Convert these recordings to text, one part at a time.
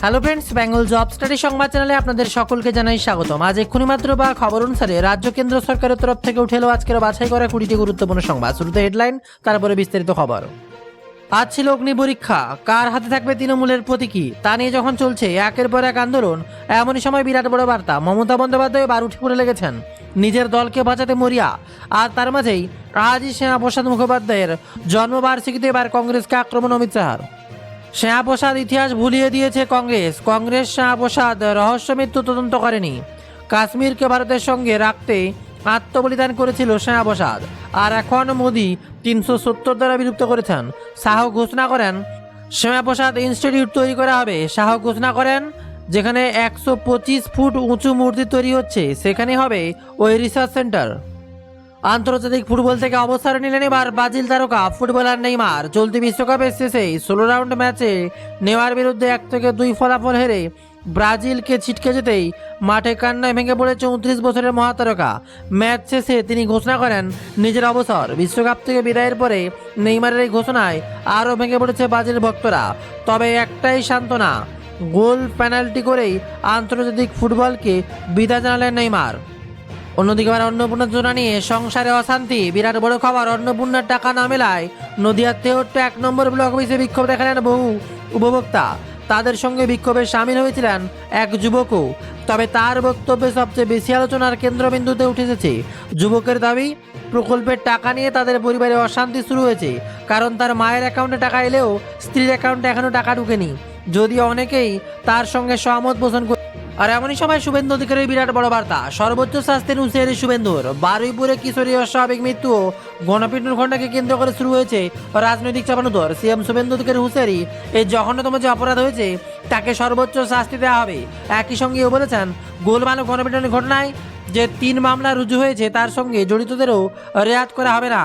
Hello friends, Bengal job study সংবাদ চ্যানেলে আপনাদের সকলকে জানাই স্বাগতম। আজ এক্ষুনি মাত্র বা খবর অনুসারে রাজ্য কেন্দ্র সরকারের তরফ থেকে উঠে এলো আজকের বাছাই করা 20টি গুরুত্বপূর্ণ সংবাদ। শুরুতে হেডলাইন, তারপরে বিস্তারিত খবর। আজ ছিল অগ্নি পরীক্ষা, কার হাতে থাকবে তৃণমূলের প্রতীকী, তা নিয়ে যখন চলছে একের পর এক আন্দোলন, এমনই সময় বিরাট বড় বার্তা। মমতা বন্দ্যোপাধ্যায় বার উঠে পড়ে লেগেছেন, নিজের দলকে বাঁচাতে মরিয়া। আর তার মাঝেই আজই শ্যামাপ্রসাদ মুখোপাধ্যায়ের জন্মবার্ষিকীতে এবার কংগ্রেসকে আক্রমণ অমিত শাহর। শ্যামাপ্রসাদ ইতিহাস ভুলিয়ে দিয়েছে কংগ্রেস শ্যামাপ্রসাদ রহস্য মৃত্যু তদন্ত করেনি। কাশ্মীরকে ভারতের সঙ্গে রাখতে আত্মবলিদান করেছিল শ্যামাপ্রসাদ, আর এখন মোদি 370 দ্বারা বিলুপ্ত করেছেন। শাহ ঘোষণা করেন শ্যামাপ্রসাদ ইনস্টিটিউট তৈরি করা হবে। শাহ ঘোষণা করেন যেখানে 125 ফুট উঁচু মূর্তি তৈরি হচ্ছে সেখানে হবে ওই রিসার্চ সেন্টার। আন্তর্জাতিক ফুটবল থেকে অবসর নিলেন এবার ব্রাজিল তারকা ফুটবলার নেইমার। চলতি বিশ্বকাপের শেষে 16 রাউন্ড ম্যাচে নেওয়ার বিরুদ্ধে 1-2 ফলাফল হেরে ব্রাজিলকে ছিটকে যেতেই মাঠে কান্নায় ভেঙে পড়ে 34 বছরের মহাতারকা। ম্যাচ শেষে তিনি ঘোষণা করেন নিজের অবসর। বিশ্বকাপ থেকে বিদায়ের পরে নেইমারের এই ঘোষণায় আরও ভেঙে পড়েছে ব্রাজিল ভক্তরা। তবে একটাই সান্ত্বনা, গোল পেনাল্টি করেই আন্তর্জাতিক ফুটবলকে বিদায় জানালেন নেইমার। অন্যদিকে আবার অন্নপূর্ণার জোড়া নিয়ে সংসারে অশান্তি। বিরাট বড় খবর, অন্নপূর্ণার টাকা না মেলায় নদিয়ার তেহট্ট 1 নম্বর ব্লক অফিসে বিক্ষোভ দেখালেন বহু উপভোক্তা। তাদের সঙ্গে বিক্ষোভে সামিল হয়েছিলেন এক যুবকও। তবে তার বক্তব্যে সবচেয়ে বেশি আলোচনার কেন্দ্রবিন্দুতে উঠে এসেছে যুবকের দাবি, প্রকল্পের টাকা নিয়ে তাদের পরিবারে অশান্তি শুরু হয়েছে। কারণ তার মায়ের অ্যাকাউন্টে টাকা এলেও স্ত্রীর অ্যাকাউন্টে এখনও টাকা ঢুকেনি, যদিও অনেকেই তার সঙ্গে সহমত পোষণ করে। আর এমনই সময় শুভেন্দু অধিকারীর বিরাট বড় বার্তা, সর্বোচ্চ শাস্তির হুঁশিয়ারি শুভেন্দুর। বারুইপুরে কিশোরী অস্বাভাবিক মৃত্যু ও গণপিটুনির ঘটনাকে কেন্দ্র করে শুরু হয়েছে রাজনৈতিক চাপানুতর। সিএম শুভেন্দু অধিকারীর হুঁশিয়ারি, এই জঘন্যতম যে অপরাধ হয়েছে তাকে সর্বোচ্চ শাস্তি দেওয়া হবে। একই সঙ্গে বলেছেন গোলমাল ও গণপিটুনির ঘটনায় যে 3 মামলা রুজু হয়েছে তার সঙ্গে জড়িতদেরও রেয়াত করা হবে না।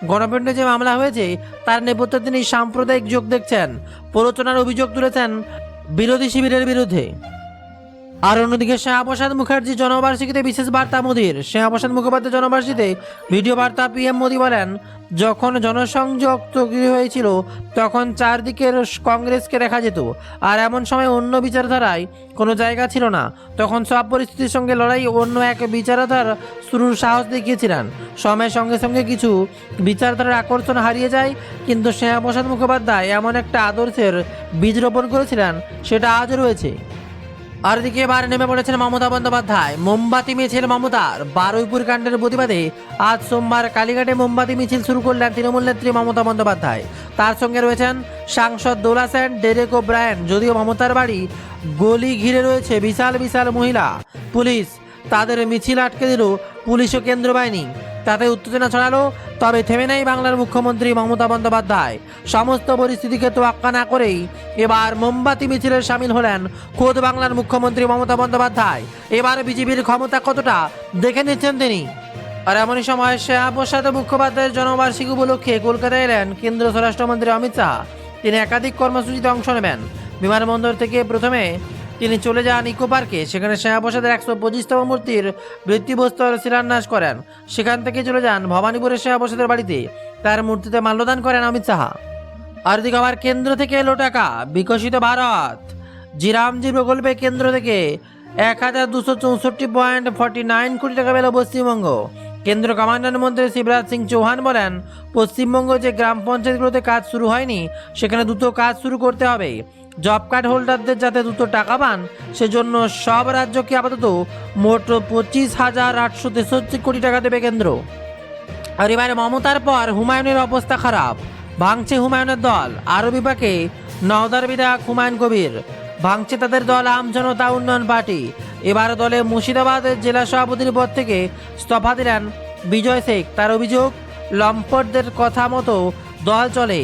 গণপিটুনিতে যে মামলা হয়েছে তার নেপথ্যে তিনি সাম্প্রদায়িক যোগ দেখছেন, প্ররোচনার অভিযোগ তুলেছেন বিরোধী শিবিরের বিরুদ্ধে। আর অন্যদিকে শ্যামাপ্রসাদ মুখার্জির জন্মবার্ষিকীতে বিশেষ বার্তা মোদির। শ্যামাপ্রসাদ মুখোপাধ্যায়ের জন্মবার্ষিকীতে ভিডিও বার্তা পিএম মোদি বলেন, যখন জনসংযোগ তৈরি হয়েছিল তখন চারদিকের কংগ্রেসকে দেখা যেত, আর এমন সময় অন্য বিচারধারায় কোনো জায়গা ছিল না। তখন সব পরিস্থিতির সঙ্গে লড়াই অন্য এক বিচারধারা শুরুর সাহস দেখিয়েছিলেন। সময়ের সঙ্গে সঙ্গে কিছু বিচারধারার আকর্ষণ হারিয়ে যায়, কিন্তু শ্যামাপ্রসাদ মুখোপাধ্যায় এমন একটা আদর্শের বীজ রোপণ করেছিলেন, সেটা আজও রয়েছে। আর দিকে এবার নেমে পড়েছেন মমতা বন্দ্যোপাধ্যায়। মোমবাতি মিছিল মমতার। বারুইপুর কাণ্ডের প্রতিবাদে আজ সোমবার কালীঘাটে মোমবাতি মিছিল শুরু করলেন তৃণমূল নেত্রী মমতা বন্দ্যোপাধ্যায়। তার সঙ্গে রয়েছেন সাংসদ দোলা সেন, ডেরেক ও ব্রায়ান। যদিও মমতার বাড়ি গলি ঘিরে রয়েছে বিশাল বিশাল মহিলা পুলিশ, তাদের মিছিল আটকে দিল পুলিশ ও কেন্দ্র বাহিনী। তাতে উত্তেজনা ছড়ালো। তবে থেমে নেই বাংলার মুখ্যমন্ত্রী মমতা বন্দ্যোপাধ্যায়। সমস্ত পরিস্থিতিকে তোয়াক্কা না করেই এবার মোমবাতি মিছিলে সামিল হলেন খোদ বাংলার মুখ্যমন্ত্রী মমতা বন্দ্যোপাধ্যায়। এবার বিজেপির ক্ষমতা কতটা দেখে নিচ্ছেন তিনি। আর এমনই সময় শ্যামাপ্রসাদ মুখোপাধ্যায়ের জন্মবার্ষিকী উপলক্ষে কলকাতায় এলেন কেন্দ্রীয় স্বরাষ্ট্রমন্ত্রী অমিত শাহ। তিনি একাধিক কর্মসূচিতে অংশ নেবেন। বিমানবন্দর থেকে প্রথমে তিনি চলে যান ইকো পার্কে, সেখানে শ্যামাপ্রসাদের 125তম মূর্তির ভিত্তিপ্রস্তর শিলান্যাস করেন। সেখান থেকে চলে যান ভবানীপুরের শ্যামাপ্রসাদের বাড়িতে, তার মূর্তিতে মাল্যদান করেন অমিত শাহ। আর দিকে আবার কেন্দ্র থেকে এলো টাকা, বিকশিত ভারত জিরামজি প্রকল্পে কেন্দ্র থেকে 1264.49 কোটি টাকা পেল পশ্চিমবঙ্গ। কেন্দ্র কমান্ডার মন্ত্রী শিবরাজ সিং চৌহান বলেন, পশ্চিমবঙ্গ যে গ্রাম পঞ্চায়েতগুলোতে কাজ শুরু হয়নি সেখানে দ্রুত কাজ শুরু করতে হবে। জব কার্ড হোল্ডারদের যাতে দ্রুত টাকা পান সেজন্য সব রাজ্যকে আপাতত মোট 25,863 কোটি টাকা দেবে কেন্দ্র। আর এবারে মমতার পর হুমায়ুনের অবস্থা খারাপ, ভাঙছে হুমায়ুনের দল। আরও বিভাগে নওদার বিধায়ক হুমায়ুন কবির, ভাঙছে তাদের দল আম জনতা উন্নয়ন পার্টি। এবার দলে মুর্শিদাবাদের জেলা সভাপতির পদ থেকে ইস্তফা দিলেন বিজয় শেখ। তার অভিযোগ, লম্পটদের কথা মতো দল চলে,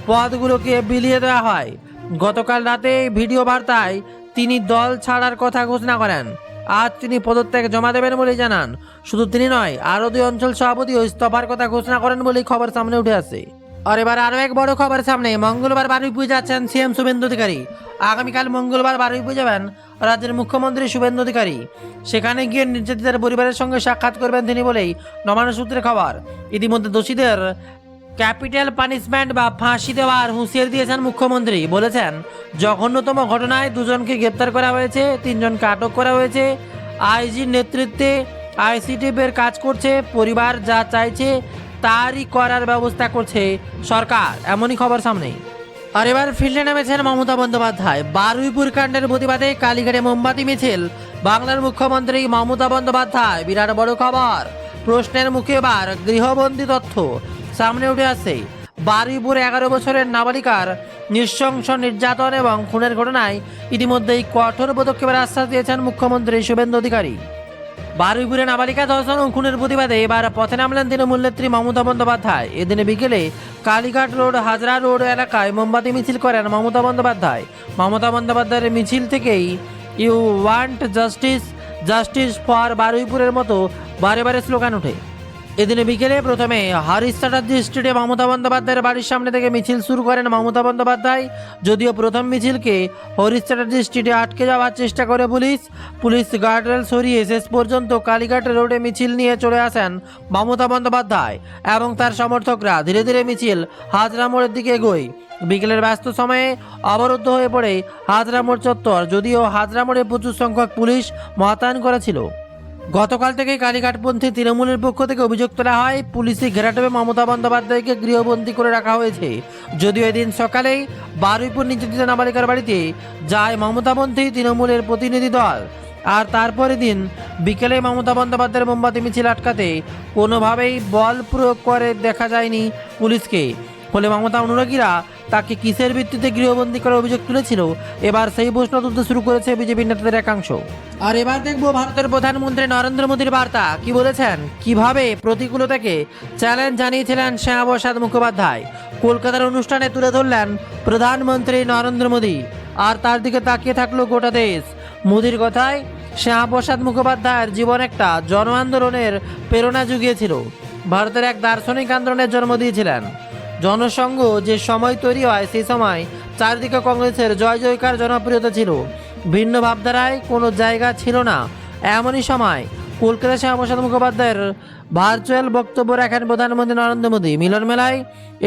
পদগুলোকে বিলিয়ে দেওয়া হয়। গতকাল রাতে ভিডিও বার্তায় তিনি দল ছাড়ার কথা ঘোষণা করেন। আজ তিনি পদত্যাগ জমা দেবেন বলে জানান। শুধু তিনি নয়, আরও 2 অঞ্চল সভাপতিও ইস্তফার কথা ঘোষণা করেন বলেই খবর সামনে উঠে আসে। আর এবার আরও এক বড় খবর সামনে, মঙ্গলবার বারুইপুর যাচ্ছেন সিএম শুভেন্দু অধিকারী। আগামীকাল মঙ্গলবার বারুইপুর যাবেন রাজ্যের মুখ্যমন্ত্রী শুভেন্দু অধিকারী। সেখানে গিয়ে নির্যাতিতার পরিবারের সঙ্গে সাক্ষাৎ করবেন তিনি বলেই নবান্ন সূত্রে খবর। ইতিমধ্যে দোষীদের ক্যাপিটাল পানিশমেন্ট বা ফাঁসি দেওয়ার হুঁশিয়ারি দিয়েছেন মুখ্যমন্ত্রী। বলেছেন, জঘন্যতম ঘটনায় 2 জনকে গ্রেপ্তার করা হয়েছে, 3 জনকে আটক করা হয়েছে। আইজির নেতৃত্বে আইসিটিফের কাজ করছে, পরিবার যা চাইছে তারই করার ব্যবস্থা করছে সরকার, এমনই খবর সামনে। আর এবার ফিল্ডে নেমেছেন মমতা বন্দ্যোপাধ্যায়। বারুইপুর কাণ্ডের প্রতিবাদে কালীঘাটে মোমবাতি মিছিল। বাংলার মুখ্যমন্ত্রী মমতা বন্দ্যোপাধ্যায়, বিরাট বড় খবর। প্রশ্নের মুখে এবার গৃহবন্দী তথ্য সামনে উঠে আসছে। বারুইপুরে 11 বছরের নাবালিকার নৃশংস নির্যাতন এবং খুনের ঘটনায় ইতিমধ্যেই কঠোর পদক্ষেপের আশ্বাস দিয়েছেন মুখ্যমন্ত্রী শুভেন্দু অধিকারী। বারুইপুরে নাবালিকা ধর্ষণ ও খুনের প্রতিবাদে এবার পথে নামলেন তৃণমূল নেত্রী মমতা বন্দ্যোপাধ্যায়। এদিনে বিকেলে কালীঘাট রোড, হাজরা রোড এলাকায় মোমবাতি মিছিল করেন মমতা বন্দ্যোপাধ্যায়। মমতা বন্দ্যোপাধ্যায়ের মিছিল থেকেই you want justice, justice for বারুইপুরের মতো বারে বারে স্লোগান ওঠে। এদিনে বিকেলে প্রথমে হরিশ চ্যাটার্জি স্ট্রিটে মমতা বন্দ্যোপাধ্যায়ের বাড়ির সামনে থেকে মিছিল শুরু করেন মমতা বন্দ্যোপাধ্যায়। যদিও প্রথম মিছিলকে হরিশ চ্যাটার্জি স্ট্রিটে আটকে যাওয়ার চেষ্টা করে পুলিশ গার্ডরেল সরিয়ে শেষ পর্যন্ত কালীঘাট রোডে মিছিল নিয়ে চলে আসেন মমতা বন্দ্যোপাধ্যায় এবং তার সমর্থকরা। ধীরে ধীরে মিছিল হাজরা মোড়ের দিকে এগোয়। বিকেলের ব্যস্ত সময়ে অবরুদ্ধ হয়ে পড়ে হাজরা মোড় চত্বর, যদিও হাজরা মোড়ে প্রচুর সংখ্যক পুলিশ মোতায়েন করা ছিল। গতকাল থেকে কালীঘাটপন্থী তৃণমূলের পক্ষ থেকে অভিযোগ তোলা হয়, পুলিশি ঘেরাটোপে মমতা বন্দ্যোপাধ্যায়কে গৃহবন্দী করে রাখা হয়েছে। যদিও এদিন সকালেই বারুইপুর নির্যাতিত নাবালিকার বাড়িতে যায় মমতাপন্থী তৃণমূলের প্রতিনিধি দল। আর তারপরে দিন বিকেলে মমতা বন্দ্যোপাধ্যায়ের মোমবাতি মিছিল আটকাতে কোনোভাবেই বল প্রয়োগ করে দেখা যায়নি পুলিশকে। ফলে মমতা অনুরাগীরা তাকে কিসের ভিত্তিতে গৃহবন্দী করার অভিযোগ তুলেছিল, এবার সেই প্রশ্ন তুলতে শুরু করেছে বিজেপি নেতাদের একাংশ। আর এবার দেখব ভারতের প্রধানমন্ত্রী নরেন্দ্র মোদীর বার্তা কি বলেছেন, কিভাবে প্রতিকূলতাকে চ্যালেঞ্জ জানিয়েছিলেন শ্যামাপ্রসাদ মুখোপাধ্যায়। কলকাতার অনুষ্ঠানে তুলে ধরলেন প্রধানমন্ত্রী নরেন্দ্র মোদী, আর তার দিকে তাকিয়ে থাকলো গোটা দেশ। মোদীর কথায় শ্যামাপ্রসাদ মুখোপাধ্যায়ের জীবন একটা জন আন্দোলনের প্রেরণা জুগিয়েছিল। ভারতের এক দার্শনিক আন্দোলনের জন্ম দিয়েছিলেন। জনসংঘ যে সময় তৈরি হয় সেই সময় চারদিকে কংগ্রেসের জয় জয়কার, জনপ্রিয়তা ছিল, ভিন্ন ভাবধারায় কোনো জায়গা ছিল না। এমনই সময় কলকাতা শ্যামাপ্রসাদ মুখোপাধ্যায়ের ভার্চুয়াল বক্তব্য রাখেন প্রধানমন্ত্রী নরেন্দ্র মোদী। মিলন মেলায়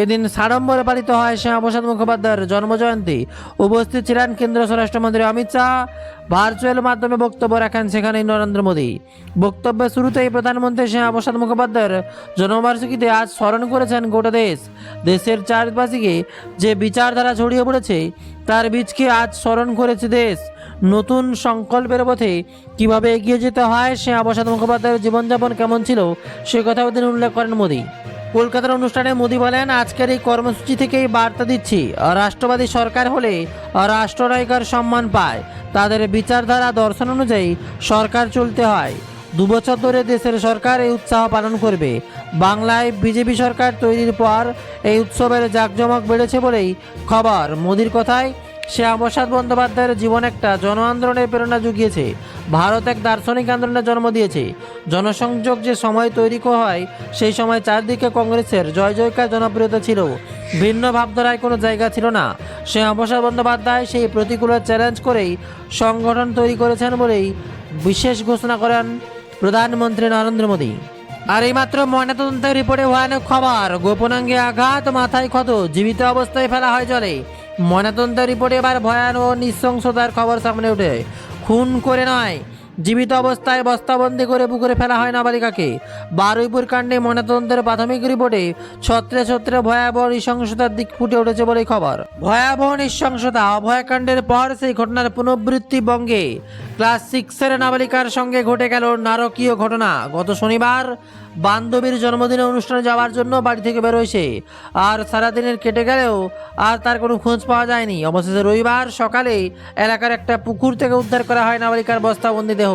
এদিন সাড়ম্বরে পালিত হয় শ্যামাপ্রসাদ মুখোপাধ্যায়ের জন্মজয়ন্তী। উপস্থিত ছিলেন কেন্দ্রীয় স্বরাষ্ট্রমন্ত্রী অমিত শাহ। ভার্চুয়াল মাধ্যমে বক্তব্য রাখেন সেখানেই নরেন্দ্র মোদী। বক্তব্যের শুরুতেই প্রধানমন্ত্রী শ্যামাপ্রসাদ মুখোপাধ্যায়ের জন্মবার্ষিকীতে আজ স্মরণ করেছেন গোটা দেশ। দেশের চারপাশে যে বিচারধারা ছড়িয়ে পড়েছে তার বীজকে আজ স্মরণ করেছে দেশ। নতুন সংকল্পের পথে কিভাবে এগিয়ে যেতে হয়, শ্যামাপ্রসাদ মুখোপাধ্যায়ের জীবনযাপন কেমন ছিল, সে কথাও তিনি উল্লেখ করেন মোদী। কলকাতার অনুষ্ঠানে মোদী বলেন, আজকের এই কর্মসূচি থেকেই বার্তা দিচ্ছি, রাষ্ট্রবাদী সরকার হলে রাষ্ট্রনায়িকার সম্মান পায়। তাদের বিচারধারা দর্শন অনুযায়ী সরকার চলতে হয়। 2 বছর ধরে দেশের সরকার এই উৎসাহ পালন করবে। বাংলায় বিজেপি সরকার তৈরির পর এই উৎসবের জাঁকজমক বেড়েছে বলেই খবর। মোদীর কথায় শ্যামাপ্রসাদ বন্দ্যোপাধ্যায়ের জীবন একটা জন আন্দোলনের প্রেরণা জুগিয়েছে। ভারত এক দার্শনিক আন্দোলনের জন্ম দিয়েছে। জনসংযোগ যে সময় তৈরি হয় সেই সময় চারদিকে কংগ্রেসের জয় জয়কার, জনপ্রিয়তা ছিল, ভিন্ন ভাবধারায় কোনো জায়গা ছিল না। শ্যামাপ্রসাদ বন্দ্যোপাধ্যায় সেই প্রতিকূলতা চ্যালেঞ্জ করেই সংগঠন তৈরি করেছেন বলেই বিশেষ ঘোষণা করেন প্রধানমন্ত্রী নরেন্দ্র মোদী। আর এইমাত্র ময়নাতদন্তের রিপোর্টে ভয়ানক খবর, গোপনাঙ্গে আঘাত, মাথায় ক্ষত, জীবিত অবস্থায় ফেলা হয় জলে। ময়নাতদন্তের রিপোর্টে এবার ভয়ানক নৃশংসতার খবর সামনে ওঠে। খুন করে নয়, জীবিত অবস্থায় বস্তাবন্দি করে পুকুরে ফেলা হয় নাবালিকাকে। বারুইপুর কাণ্ডে ময়নাতদন্তের প্রাথমিক রিপোর্টে ছত্রে ছত্রে ভয়াবহ নৃশংসতার দিক ফুটে উঠেছে বলেই খবর। ভয়াবহ নৃশংসতা, অভয়াকাণ্ডের পর সেই ঘটনার পুনরাবৃত্তি বঙ্গে। ক্লাস 6-এর নাবালিকার সঙ্গে ঘটে গেল নারকীয় ঘটনা। গত শনিবার বান্ধবীর জন্মদিনে অনুষ্ঠানে যাওয়ার জন্য বাড়ি থেকে বেরোয়, আর সারাদিনের কেটে গেলেও আর তার কোনো খোঁজ পাওয়া যায়নি। অবশেষে রবিবার সকালে এলাকার একটা পুকুর থেকে উদ্ধার করা হয় নাবালিকার বস্তাবন্দি দেহ।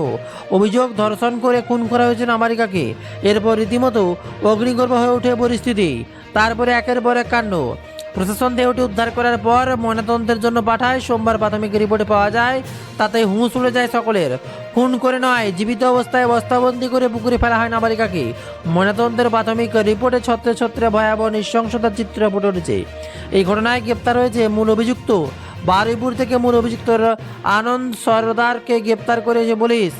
অভিযোগ, ধর্ষণ করে খুন করা হয়েছে নাবালিকাকে। এরপর রীতিমতো অগ্নিগর্ভ হয়ে ওঠে পরিস্থিতি। তারপরে একের পর এক কাণ্ড। প্রশাসন দেহটি উদ্ধার করার পর ময়নাতদন্তের জন্য পাঠায়। সোমবার প্রাথমিক রিপোর্টে পাওয়া যায়, তাতে হুঁশ উড়ে যায় সকলের। খুন করে নয়, জীবিত অবস্থায় বস্তাবন্দি করে পুকুরে ফেলা হয় নাবালিকাকে। ময়নাতদন্তের প্রাথমিক রিপোর্টে ছত্রে ছত্রে ভয়াবহ নৃশংসতার চিত্র ফুটে উঠেছে। এই ঘটনায় গ্রেপ্তার হয়েছে মূল অভিযুক্ত। বারুইপুর থেকে মূল অভিযুক্ত আনন্দ সরদারকে গ্রেপ্তার করেছে পুলিশ।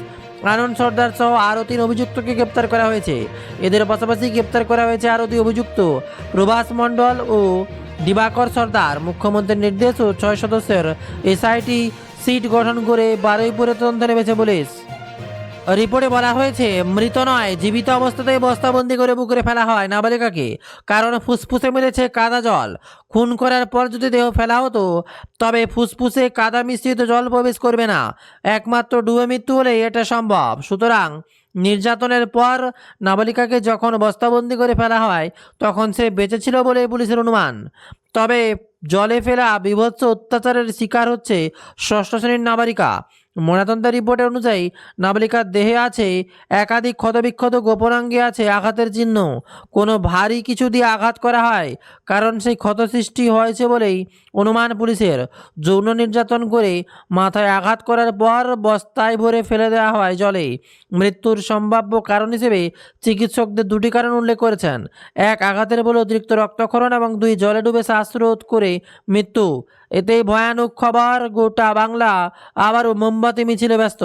আনন্দ সর্দার সহ আরও 3 অভিযুক্তকে গ্রেপ্তার করা হয়েছে। এদের পাশাপাশি গ্রেপ্তার করা হয়েছে আরও 2 অভিযুক্ত, প্রভাস মণ্ডল ও দিবাকর সর্দার। মুখ্যমন্ত্রীর নির্দেশ ও 6 সদস্যের এসআইটি সিট গঠন করে বারুইপুরে তদন্ত নেমেছে পুলিশ। রিপোর্টে বলা হয়েছে, মৃত নয়, জীবিত অবস্থাতেই বস্তাবন্দি করে পুকুরে ফেলা হয় নাবালিকাকে, কারণ ফুসফুসে মিলেছে কাদা জল। খুন করার পর যদি দেহ ফেলা হতো তবে ফুসফুসে কাদা মিশ্রিত জল প্রবেশ করবে না, একমাত্র ডুবে মৃত্যু হলেই এটা সম্ভব। সুতরাং নির্যাতনের পর নাবালিকাকে যখন বস্তাবন্দি করে ফেলা হয় তখন সে বেঁচে ছিল বলে পুলিশের অনুমান। তবে জলে ফেলা বীভৎস অত্যাচারের শিকার হচ্ছে ষষ্ঠ শ্রেণীর নাবালিকা। ময়নাতদন্তের রিপোর্ট অনুযায়ী নাবালিকার দেহে আছে একাধিক ক্ষতবিক্ষত, গোপনাঙ্গে আছে আঘাতের চিহ্ন। কোনো ভারী কিছু দিয়ে আঘাত করা হয়, কারণ সেই ক্ষত সৃষ্টি হয়েছে বলেই অনুমান পুলিশের। যৌন নির্যাতন করে মাথায় আঘাত করার পর বস্তায় ভরে ফেলে দেওয়া হয় জলে। মৃত্যুর সম্ভাব্য কারণ হিসেবে চিকিৎসকদের 2টি কারণ উল্লেখ করেছেন: 1, আঘাতের বলে অতিরিক্ত রক্তক্ষরণ, এবং 2, জলে ডুবে শ্বাসরোধ করে মৃত্যু। এতেই ভয়ানক খবর, গোটা বাংলা আবারও মোমবাতি মিছিলে ব্যস্ত।